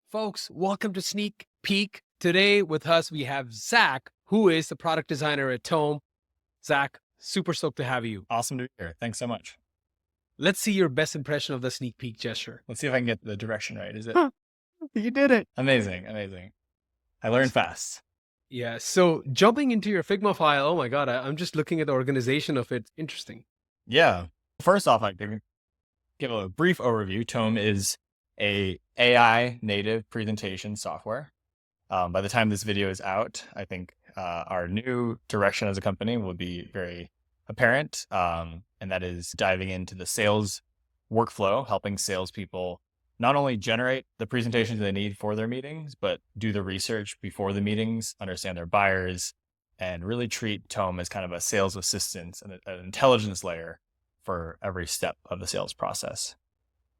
Folks, welcome to Sneak Peek. Today with us, we have Zach, who is the product designer at Tome. Zach, super stoked to have you. Awesome to be here. Thanks so much. Let's see your best impression of the sneak peek gesture. Let's see if I can get the direction right. Is it You did it. amazing? Amazing. I learned fast. Yeah, so jumping into your Figma file, oh my God, I'm just looking at the organization of it. Interesting. Yeah. First off, I can give a brief overview. Tome is a AI native presentation software. By the time this video is out, I think our new direction as a company will be very apparent, and that is diving into the sales workflow, helping salespeople not only generate the presentations they need for their meetings, but do the research before the meetings, understand their buyers, and really treat Tome as kind of a sales assistant and an intelligence layer for every step of the sales process.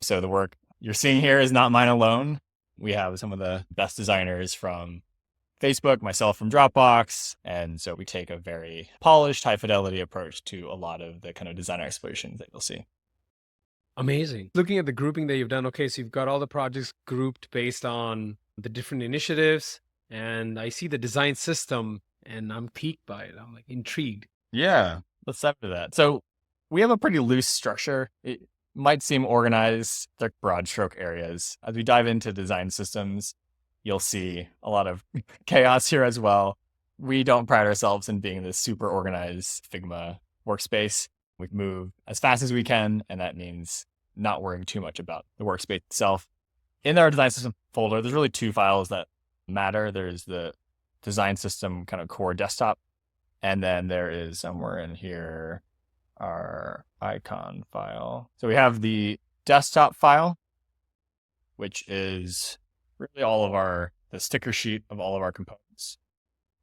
So the work you're seeing here is not mine alone. We have some of the best designers from Facebook, myself from Dropbox. And so we take a very polished, high fidelity approach to a lot of the kind of designer explorations that you'll see. Amazing. Looking at the grouping that you've done, okay, so you've got all the projects grouped based on the different initiatives, and I see the design system, and I'm piqued by it. I'm like intrigued. Yeah, let's dive into that. So we have a pretty loose structure. It might seem organized, like broad stroke areas. As we dive into design systems, you'll see a lot of chaos here as well. We don't pride ourselves in being this super organized Figma workspace. We move as fast as we can, and that means not worrying too much about the workspace itself. In our design system folder, there's really two files that matter. There's the design system kind of core desktop, and then there is somewhere in here our icon file. So we have the desktop file, which is really the sticker sheet of all of our components.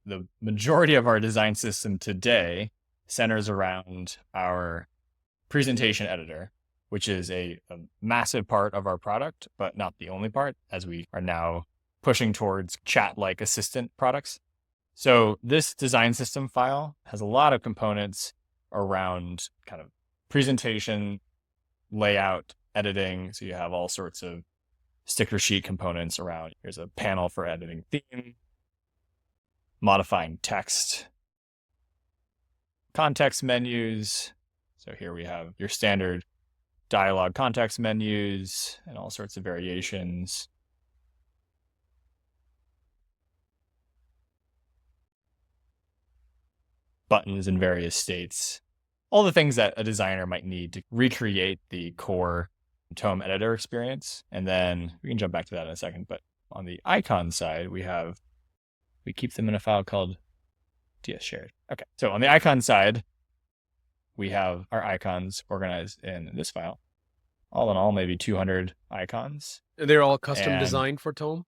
The majority of our design system today centers around our presentation editor, which is a massive part of our product, but not the only part, as we are now pushing towards chat-like assistant products. So this design system file has a lot of components around kind of presentation, layout, editing. So you have all sorts of sticker sheet components around. Here's a panel for editing theme, modifying text, context menus. So here we have your standard dialogue context menus and all sorts of variations. Buttons in various states. All the things that a designer might need to recreate the core Tome editor experience. And then we can jump back to that in a second. But on the icon side, we keep them in a file called DS shared. Okay, so on the icon side, we have our icons organized in this file. All in all, maybe 200 icons. They're all custom designed for Tome?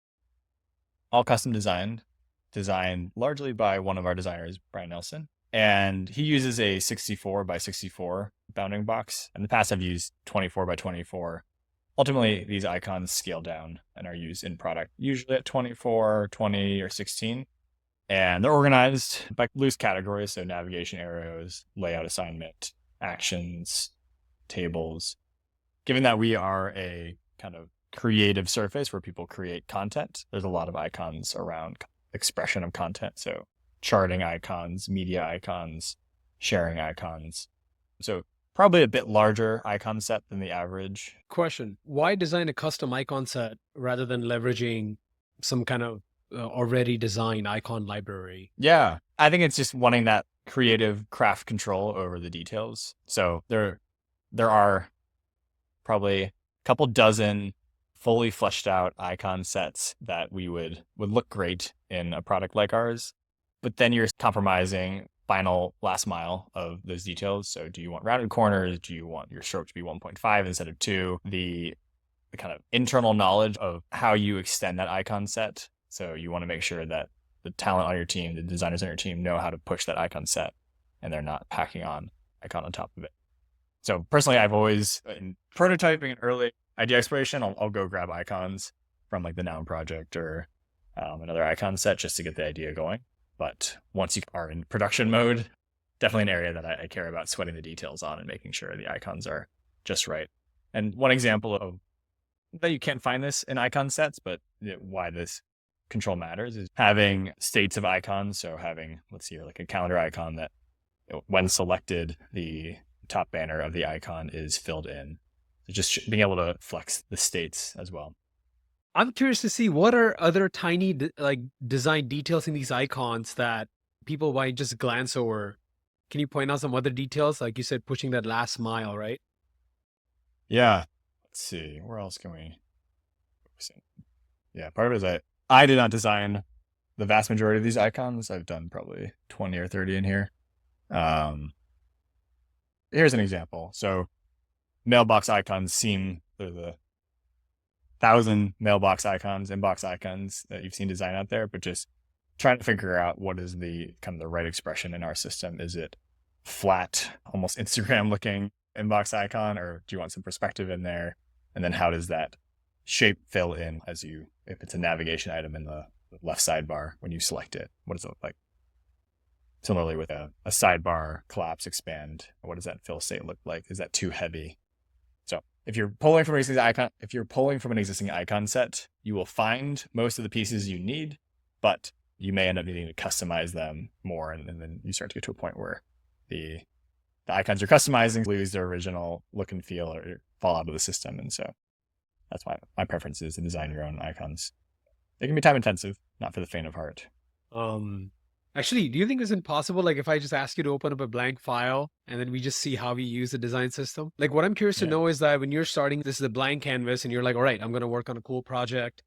All custom designed largely by one of our designers, Brian Nelson. And he uses a 64 by 64 bounding box. In the past, I've used 24 by 24. Ultimately, these icons scale down and are used in product, usually at 24, 20, or 16. And they're organized by loose categories, so navigation arrows, layout assignment, actions, tables. Given that we are a kind of creative surface where people create content, there's a lot of icons around expression of content. So charting icons, media icons, sharing icons. So probably a bit larger icon set than the average. Question, why design a custom icon set rather than leveraging some kind of already designed icon library? Yeah, I think it's just wanting that creative craft control over the details. So there are probably a couple dozen fully fleshed out icon sets that would look great in a product like ours. But then you're compromising final last mile of those details. So do you want rounded corners? Do you want your stroke to be 1.5 instead of 2? The kind of internal knowledge of how you extend that icon set. So you want to make sure that the talent on your team, the designers on your team know how to push that icon set and they're not packing on icon on top of it. So personally, I've always, in prototyping and early idea exploration, I'll go grab icons from like the Noun project or another icon set just to get the idea going. But once you are in production mode, definitely an area that I care about sweating the details on and making sure the icons are just right. And one example of that you can't find this in icon sets, but why this control matters is having states of icons. So having, let's see here, like a calendar icon that when selected, the top banner of the icon is filled in. So just being able to flex the states as well. I'm curious to see what are other tiny design details in these icons that people might just glance over. Can you point out some other details? Like you said, pushing that last mile, right? Yeah. Let's see. Where else can we focus in? Yeah, part of it is I did not design the vast majority of these icons. I've done probably 20 or 30 in here. Here's an example. So mailbox icons they're the 1,000 mailbox icons, inbox icons that you've seen design out there, but just trying to figure out what is the kind of the right expression in our system. Is it flat, almost Instagram looking inbox icon, or do you want some perspective in there? And then how does that shape fill in if it's a navigation item in the left sidebar when you select it? What does it look like? Similarly with a sidebar, collapse, expand, what does that fill state look like? Is that too heavy? So if you're pulling from an existing icon set, you will find most of the pieces you need, but you may end up needing to customize them more, and then you start to get to a point where the icons you're customizing lose their original look and feel or fall out of the system. And so that's why my preference is to design your own icons. It can be time intensive, not for the faint of heart. Actually, do you think it's impossible? Like if I just ask you to open up a blank file and then we just see how we use the design system? Like what I'm curious to know is that when you're starting, this is a blank canvas and you're like, all right, I'm going to work on a cool project.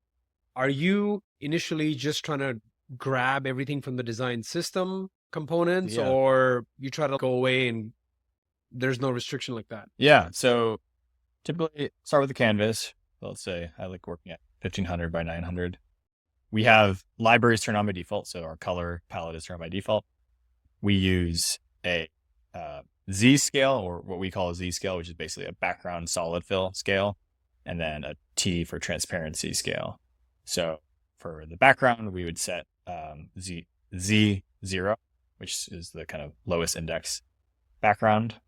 Are you initially just trying to grab everything from the design system components, or you try to go away and there's no restriction like that? Yeah. So typically start with the canvas. Let's say I like working at 1500 by 900. We have libraries turned on by default, so our color palette is turned on by default. We use a Z scale, or what we call a Z scale, which is basically a background solid fill scale, and then a T for transparency scale. So for the background, we would set Z0, which is the kind of lowest index background.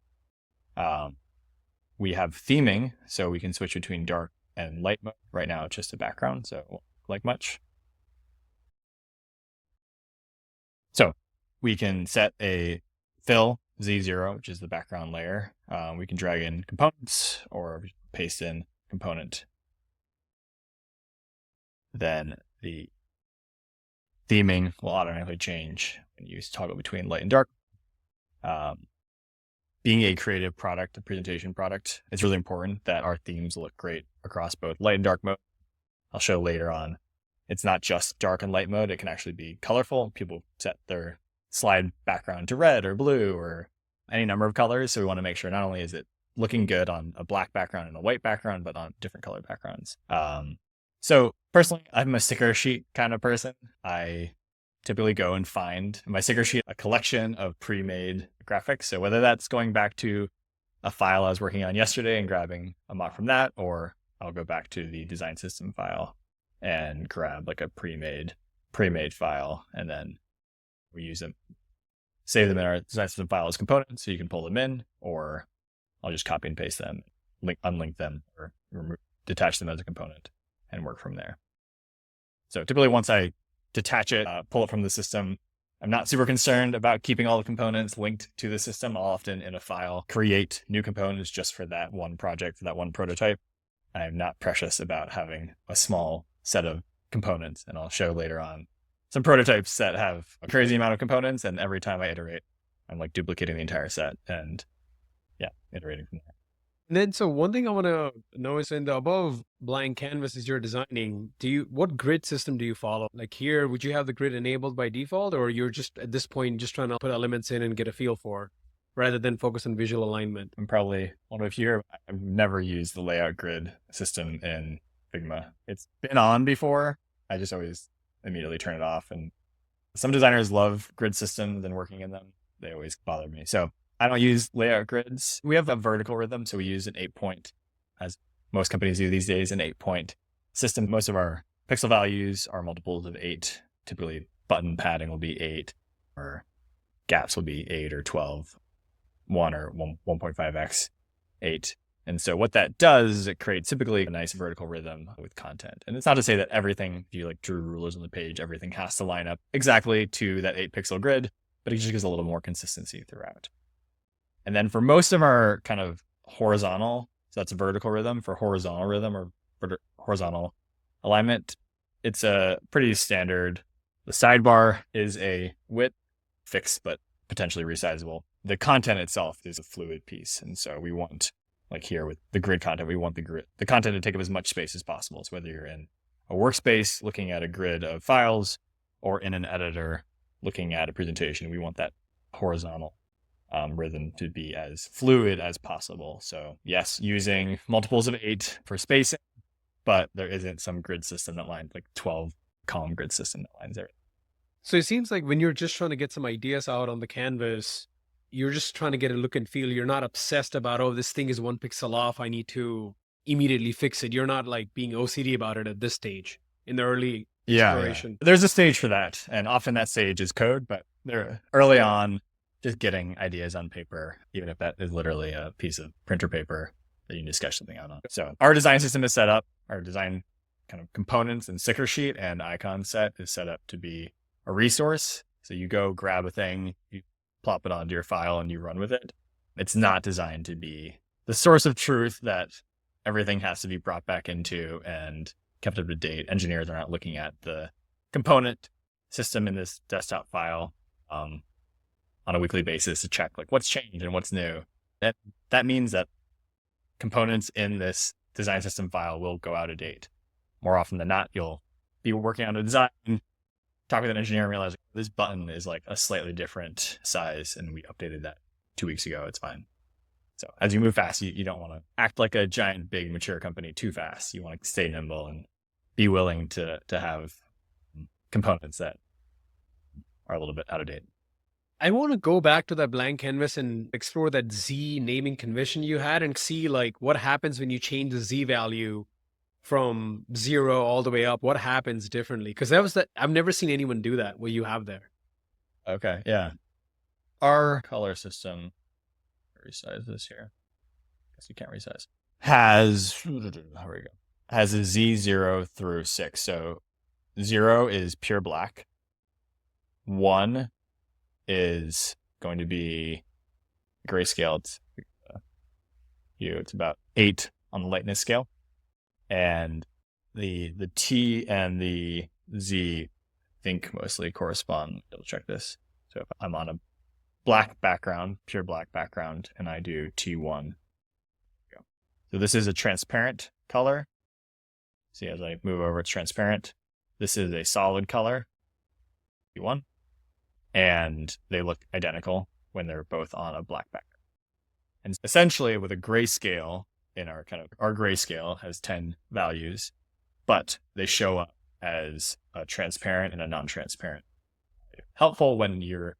We have theming, so we can switch between dark and light mode. Right now, it's just a background, so it won't look like much. So we can set a fill Z0, which is the background layer. We can drag in components or paste in component. Then the theming will automatically change when you toggle between light and dark. Being a creative product, a presentation product, it's really important that our themes look great across both light and dark mode. I'll show later on. It's not just dark and light mode. It can actually be colorful. People set their slide background to red or blue or any number of colors. So we want to make sure not only is it looking good on a black background and a white background, but on different color backgrounds. So personally, I'm a sticker sheet kind of person. I typically go and find in my sticker sheet a collection of pre-made graphics. So whether that's going back to a file I was working on yesterday and grabbing a mock from that, or I'll go back to the design system file and grab like a pre-made file, and then we use them, save them in our design system file as components, so you can pull them in, or I'll just copy and paste them, unlink them, or detach them as a component and work from there. So typically once I detach it, pull it from the system, I'm not super concerned about keeping all the components linked to the system. I'll often in a file create new components just for that one project, for that one prototype. I'm not precious about having a small set of components, and I'll show later on some prototypes that have a crazy amount of components, and every time I iterate, I'm like duplicating the entire set and iterating from there. And then, so one thing I want to know is in the above blank canvases you're designing, what grid system do you follow? Like here, would you have the grid enabled by default, or you're just at this point just trying to put elements in and get a feel for, rather than focus on visual alignment? I'm probably one of a few. I've never used the layout grid system in Figma. It's been on before. I just always immediately turn it off. And some designers love grid systems and working in them. They always bother me. So I don't use layout grids. We have a vertical rhythm, so we use an 8-point, as most companies do these days, an 8-point system. Most of our pixel values are multiples of 8. Typically, button padding will be 8, or gaps will be 8 or 12, 1 or 1.5x 8. And so what that does is it creates typically a nice vertical rhythm with content. And it's not to say that everything, if you like drew rulers on the page, everything has to line up exactly to that 8-pixel grid, but it just gives a little more consistency throughout. And then for most of our kind of horizontal, so that's a vertical rhythm, for horizontal rhythm or horizontal alignment, it's a pretty standard. The sidebar is a width, fixed but potentially resizable. The content itself is a fluid piece. And so we want, like here with the grid content, we want the content to take up as much space as possible. So whether you're in a workspace looking at a grid of files or in an editor looking at a presentation, we want that horizontal rhythm to be as fluid as possible. So yes, using multiples of 8 for spacing, but there isn't some grid system that lines, like 12 column grid system that lines everything. So it seems like when you're just trying to get some ideas out on the canvas, you're just trying to get a look and feel. You're not obsessed about, oh, this thing is 1 pixel off, I need to immediately fix it. You're not like being OCD about it at this stage in the early exploration. There's a stage for that. And often that stage is code, but they're early on just getting ideas on paper, even if that is literally a piece of printer paper that you can just sketch something out on. So our design system is set up, our design kind of components and sticker sheet and icon set is set up to be a resource. So you go grab a thing, you plop it onto your file and you run with it. It's not designed to be the source of truth that everything has to be brought back into and kept up to date. Engineers are not looking at the component system in this desktop file on a weekly basis to check like what's changed and what's new. That means that components in this design system file will go out of date. More often than not, you'll be working on a design, talk with an engineer and realize this button is like a slightly different size and we updated that 2 weeks ago. It's fine. So as you move fast, you don't want to act like a giant, big, mature company too fast. You want to stay nimble and be willing to have components that are a little bit out of date. I want to go back to that blank canvas and explore that Z naming convention you had and see like what happens when you change the Z value from 0 all the way up. What happens differently? Because I've never seen anyone do that, what you have there. Okay, yeah. Our color system, resize this here. Guess you can't resize. Has a Z0 through 6. So 0 is pure black. 1 is going to be grayscale. It's about 8 on the lightness scale. And the T and the Z, I think mostly correspond. Double check this. So if I'm on a black background, pure black background, and I do T1. So this is a transparent color. See, as I move over, it's transparent. This is a solid color, T1. And they look identical when they're both on a black background. And essentially with a grayscale, our grayscale has 10 values, but they show up as a transparent and a non-transparent. Helpful when you're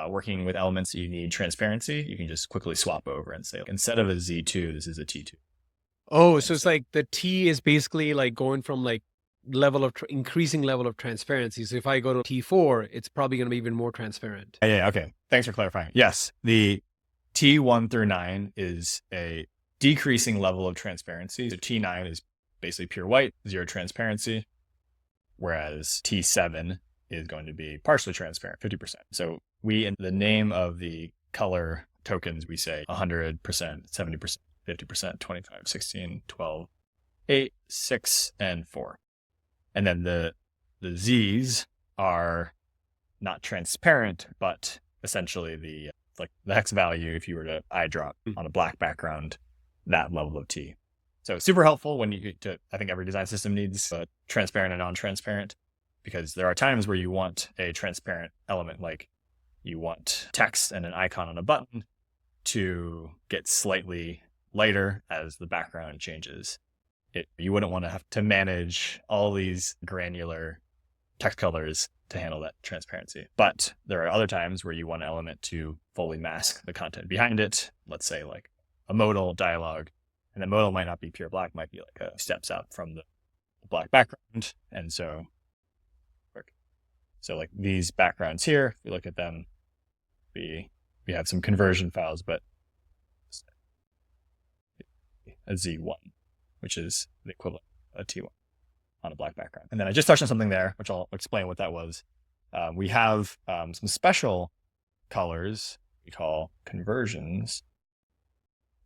working with elements that you need transparency, you can just quickly swap over and say, instead of a Z2, this is a T2. Oh, so it's like the T is basically like going from like increasing level of transparency. So if I go to T4, it's probably going to be even more transparent. Yeah. Okay. Thanks for clarifying. Yes. The T1 through 9 is a decreasing level of transparency. So T9 is basically pure white, 0 transparency, whereas T7 is going to be partially transparent, 50%. So we, in the name of the color tokens, we say 100%, 70%, 50%, 25, 16, 12, 8, 6, and 4. And then the Zs are not transparent, but essentially the hex value, if you were to eye drop on a black background, that level of T. So super helpful when I think every design system needs a transparent and non-transparent, because there are times where you want a transparent element, like you want text and an icon on a button to get slightly lighter as the background changes. You wouldn't want to have to manage all these granular text colors to handle that transparency. But there are other times where you want an element to fully mask the content behind it. Let's say like a modal dialogue, and the modal might not be pure black, might be like a steps out from the black background. And so like these backgrounds here, if you look at them, we have some conversion files, but a Z1, which is the equivalent of a T1 on a black background. And then I just touched on something there, which I'll explain what that was. We have some special colors we call conversions.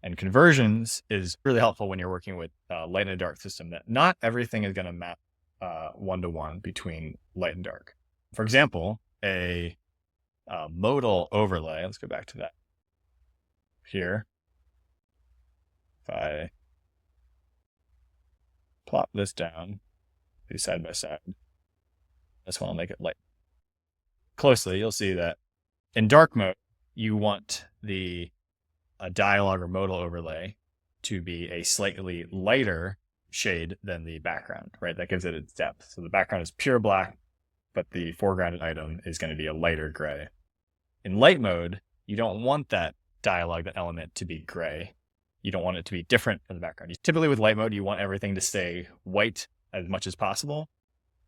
And conversions is really helpful when you're working with light and dark system, that not everything is going to map one-to-one between light and dark. For example, a modal overlay, let's go back to that here. If I plop this down, these side by side, this one will make it light. Closely, you'll see that in dark mode, you want a dialog or modal overlay to be a slightly lighter shade than the background, right? That gives it its depth. So the background is pure black, but the foregrounded item is going to be a lighter gray. In light mode, you don't want that dialog, that element, to be gray. You don't want it to be different from the background. Typically with light mode, you want everything to stay white as much as possible.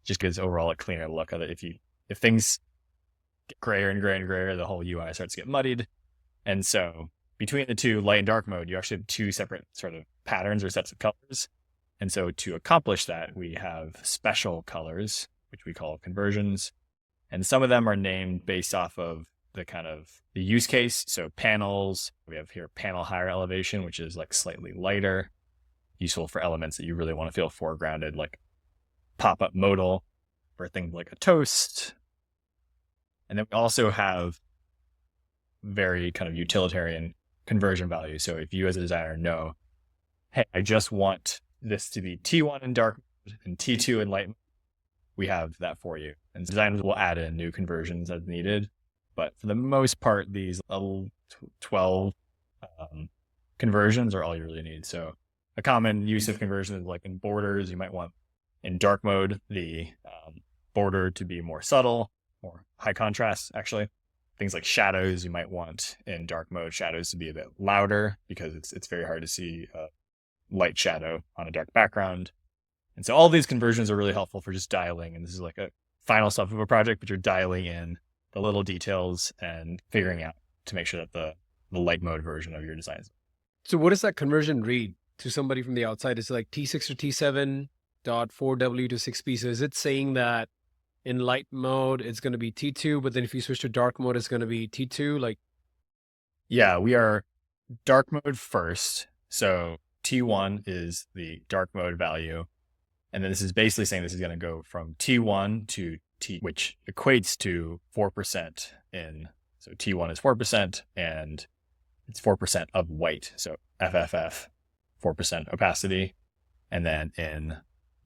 Just gives overall a cleaner look of it. If things get grayer and grayer and grayer, the whole UI starts to get muddied. And so between the two, light and dark mode, you actually have two separate sort of patterns or sets of colors. And so to accomplish that, we have special colors, which we call conversions. And some of them are named based off of the use case. So panels, we have here panel higher elevation, which is like slightly lighter, useful for elements that you really want to feel foregrounded, like pop-up modal for things like a toast. And then we also have very kind of utilitarian conversion values. So if you as a designer know, hey, I just want this to be T1 in dark mode and T2 in light mode, we have that for you. And designers will add in new conversions as needed. But for the most part, these 12 conversions are all you really need. So a common use of conversion is like in borders, you might want in dark mode, the border to be more subtle, more high contrast, actually. Things like shadows, you might want in dark mode shadows to be a bit louder because it's very hard to see a light shadow on a dark background. And so all these conversions are really helpful for just dialing. And this is like a final step of a project, but you're dialing in the little details and figuring out to make sure that the light mode version of your design is. So what does that conversion read to somebody from the outside? Is it like T6 to T7.4W to 6P? So is it saying that in light mode, it's going to be T2, but then if you switch to dark mode, it's going to be T2? Yeah, we are dark mode first. So T1 is the dark mode value. And then this is basically saying this is going to go from T1 to T, which equates to 4% so T1 is 4% and it's 4% of white. So FFF, 4% opacity. And then in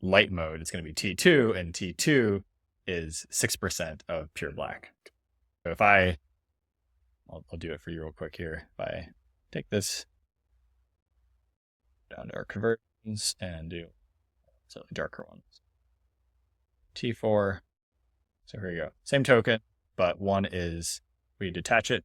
light mode, it's going to be T2, and T2 is 6% of pure black. So if I'll do it for you real quick here. If I take this down to our conversions and do slightly darker ones. T4. So here you go. Same token, but one is, we detach it,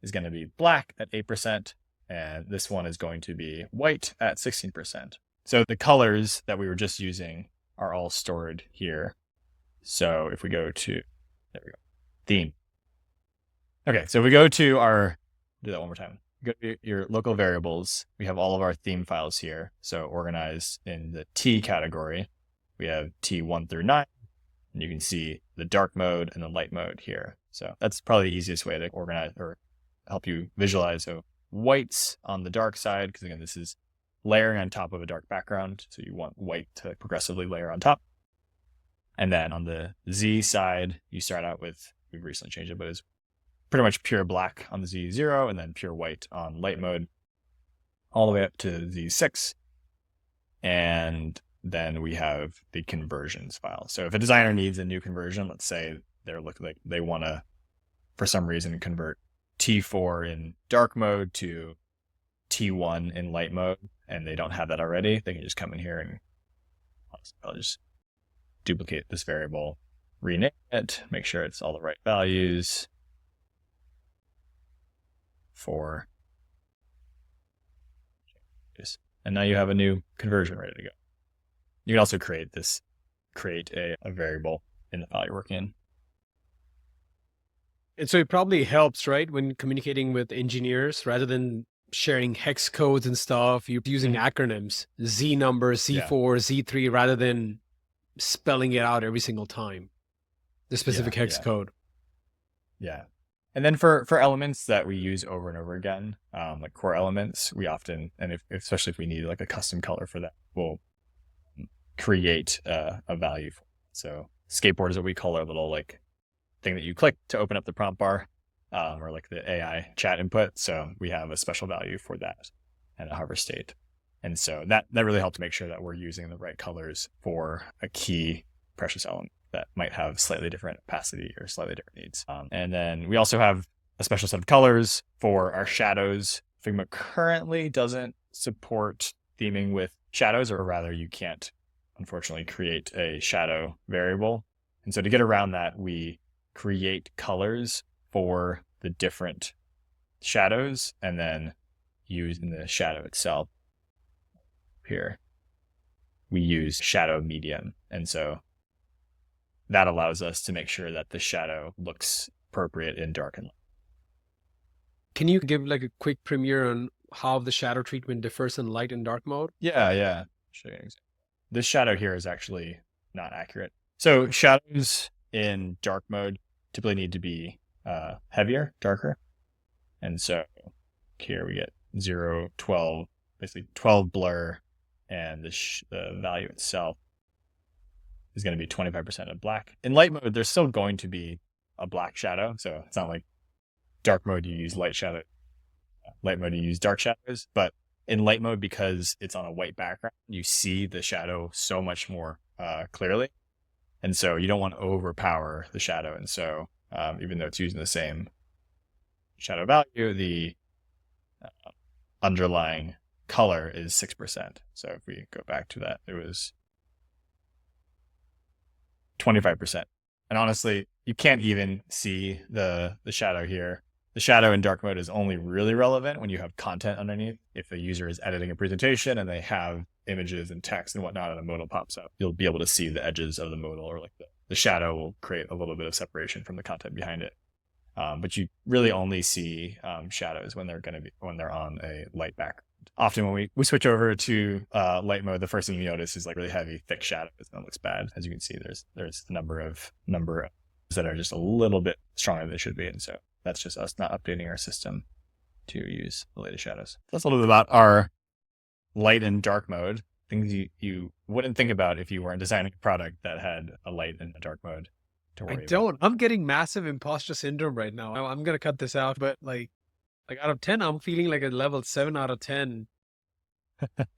is going to be black at 8%, and this one is going to be white at 16%. So the colors that we were just using are all stored here. So if we go to, there we go, theme. Okay, so if we go to do that one more time. Go to your local variables. We have all of our theme files here. So organized in the T category, we have T1 through 9. And you can see the dark mode and the light mode here. So that's probably the easiest way to organize or help you visualize. So whites on the dark side, because again, this is layering on top of a dark background. So you want white to progressively layer on top. And then on the Z side, you start out with, we've recently changed it, but it's pretty much pure black on the Z0 and then pure white on light mode, all the way up to Z6. And then we have the conversions file. So if a designer needs a new conversion, let's say they want to, for some reason, convert T4 in dark mode to T1 in light mode, and they don't have that already, they can just come in here and I'll just duplicate this variable, rename it, make sure it's all the right values for, and now you have a new conversion ready to go. You can also create a variable in the file you're working in. And so it probably helps, right, when communicating with engineers, rather than sharing hex codes and stuff. You're using acronyms, Z number, Z4, Z3, rather than spelling it out every single time, the specific hex code. Yeah. And then for elements that we use over and over again, like core elements, we often, and especially if we need like a custom color for that, we'll create a value for it. So skateboard is what we call our little like thing that you click to open up the prompt bar, or like the AI chat input. So we have a special value for that and a hover state. And so that really helps make sure that we're using the right colors for a key precious element that might have slightly different opacity or slightly different needs. And then we also have a special set of colors for our shadows. Figma currently doesn't support theming with shadows, or rather you can't, unfortunately, create a shadow variable. And so to get around that, we create colors for the different shadows and then use in the shadow itself. Here, we use shadow medium. And so that allows us to make sure that the shadow looks appropriate in dark and light. Can you give like a quick premiere on how the shadow treatment differs in light and dark mode? Yeah. Show you an example. This shadow here is actually not accurate. So shadows in dark mode typically need to be heavier, darker. And so here we get 0, 12, basically 12 blur, and the value itself is going to be 25% of black. In light mode, there's still going to be a black shadow. So it's not like dark mode, you use light shadow. Light mode, you use dark shadows. But in light mode, because it's on a white background, you see the shadow so much more clearly. And so you don't want to overpower the shadow. And so even though it's using the same shadow value, the underlying color is 6%. So if we go back to that, it was 25%. And honestly, you can't even see the shadow here. The shadow in dark mode is only really relevant when you have content underneath. If the user is editing a presentation and they have images and text and whatnot and a modal pops up, you'll be able to see the edges of the modal, or like the shadow will create a little bit of separation from the content behind it. But you really only see shadows when they're on a light background. Often when we switch over to light mode, the first thing you notice is like really heavy, thick shadows, and it looks bad. As you can see, there's a number of that are just a little bit stronger than they should be, and so that's just us not updating our system to use the latest shadows. That's a little bit about our light and dark mode, things you wouldn't think about if you weren't designing a product that had a light and a dark mode to worry about. I'm getting massive imposter syndrome right now. I'm gonna cut this out, but like out of 10, I'm feeling like a level 7 out of 10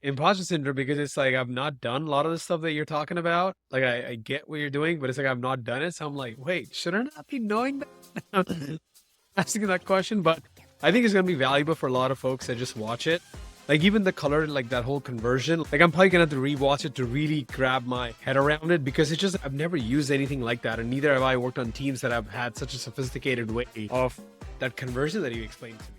imposter syndrome, because it's like I've not done a lot of the stuff that you're talking about. Like I get what you're doing, but it's like I've not done it. So I'm like, wait, should I not be knowing that? Asking that question, but I think it's gonna be valuable for a lot of folks that just watch it. Like even the color, like that whole conversion, like I'm probably gonna have to rewatch it to really grab my head around it, because it's just, I've never used anything like that. And neither have I worked on teams that have had such a sophisticated way of that conversion that you explained to me.